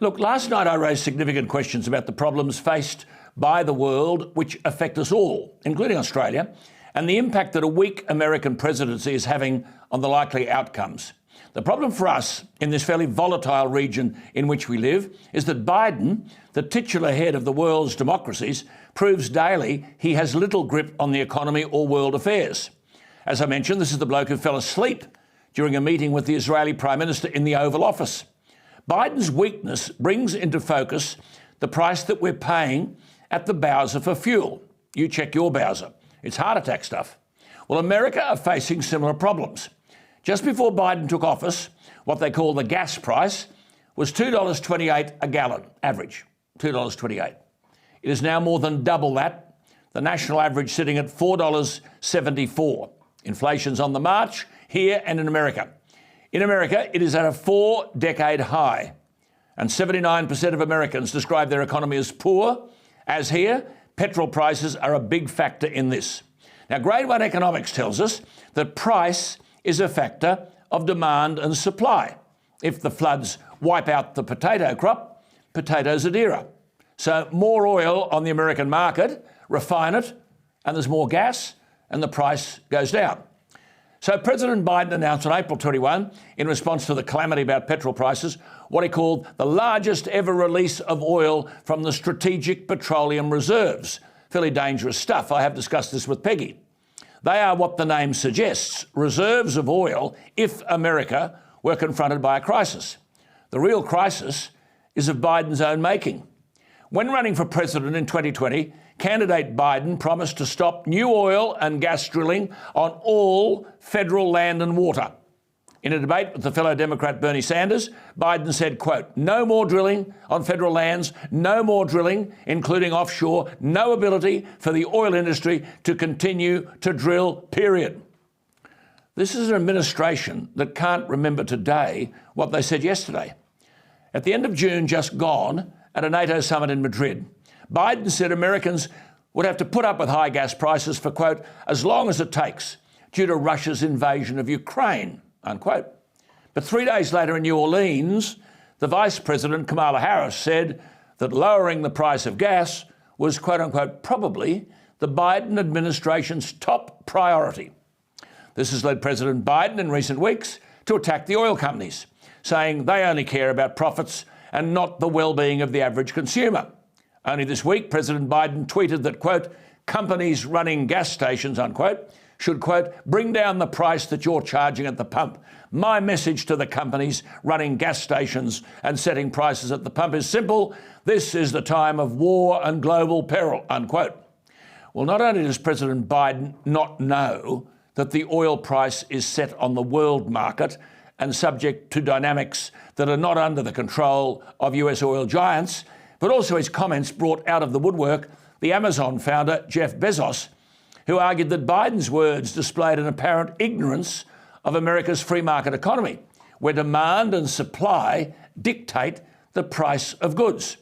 Look, last night I raised significant questions about the problems faced by the world which affect us all, including Australia, and the impact that a weak American presidency is having on the likely outcomes. The problem for us in this fairly volatile region in which we live is that Biden, the titular head of the world's democracies, proves daily he has little grip on the economy or world affairs. As I mentioned, this is the bloke who fell asleep during a meeting with the Israeli Prime Minister in the Oval Office. Biden's weakness brings into focus the price that we're paying at the Bowser for fuel. You check your Bowser. It's heart attack stuff. Well, America are facing similar problems. Just before Biden took office, what they call the gas price was $2.28 a gallon, average, $2.28. It is now more than double that, the national average sitting at $4.74. Inflation's on the march here and in America. In America, it is at a 4-decade high, and 79% of Americans describe their economy as poor. As here, petrol prices are a big factor in this. Now, grade 1 economics tells us that price is a factor of demand and supply. If the floods wipe out the potato crop, potatoes are dearer. So more oil on the American market, refine it, and there's more gas, and the price goes down. So President Biden announced on April 21, in response to the calamity about petrol prices, what he called the largest ever release of oil from the strategic petroleum reserves. Fairly dangerous stuff. I have discussed this with Peggy. They are what the name suggests, reserves of oil if America were confronted by a crisis. The real crisis is of Biden's own making. When running for president in 2020, candidate Biden promised to stop new oil and gas drilling on all federal land and water. In a debate with the fellow Democrat Bernie Sanders, Biden said, quote, "No more drilling on federal lands, no more drilling, including offshore, no ability for the oil industry to continue to drill, period." This is an administration that can't remember today what they said yesterday. At the end of June just gone, at a NATO summit in Madrid, Biden said Americans would have to put up with high gas prices for, quote, "as long as it takes due to Russia's invasion of Ukraine," unquote. But 3 days later in New Orleans, the Vice President, Kamala Harris, said that lowering the price of gas was, quote unquote, probably the Biden administration's top priority. This has led President Biden in recent weeks to attack the oil companies, saying they only care about profits and not the well-being of the average consumer. Only this week, President Biden tweeted that, quote, "companies running gas stations," unquote, should, quote, "bring down the price that you're charging at the pump. My message to the companies running gas stations and setting prices at the pump is simple. This is the time of war and global peril," unquote. Well, not only does President Biden not know that the oil price is set on the world market and subject to dynamics that are not under the control of US oil giants, but also his comments brought out of the woodwork the Amazon founder, Jeff Bezos, who argued that Biden's words displayed an apparent ignorance of America's free market economy, where demand and supply dictate the price of goods.